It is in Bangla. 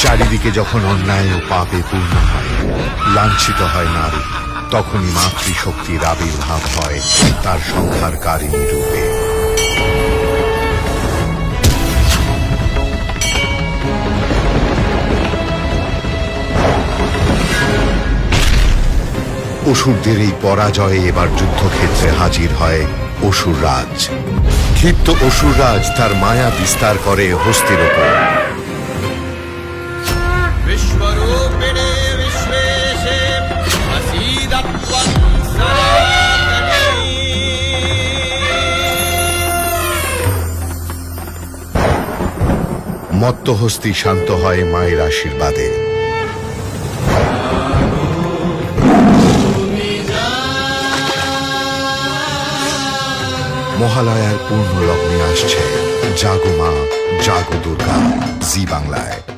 চারিদিকে যখন অন্যায় ও পাপে পূর্ণ হয়, লাঞ্ছিত হয় নারী, তখনই মাতৃশক্তির আবির্ভাব হয় তার সংহারকারিণী রূপে। অসুরদের এই পরাজয়ে এবার যুদ্ধক্ষেত্রে হাজির হয় অসুররাজ। ক্ষিপ্ত অসুররাজ তার মায়া বিস্তার করে হস্তির ওপর। মত্ত হস্তি শান্ত হয় মায়ের আশীর্বাদে। মহালয়ার পূর্ণ লগ্নে আসছে জাগো মা জাগো দুর্গা জি বাংলায়।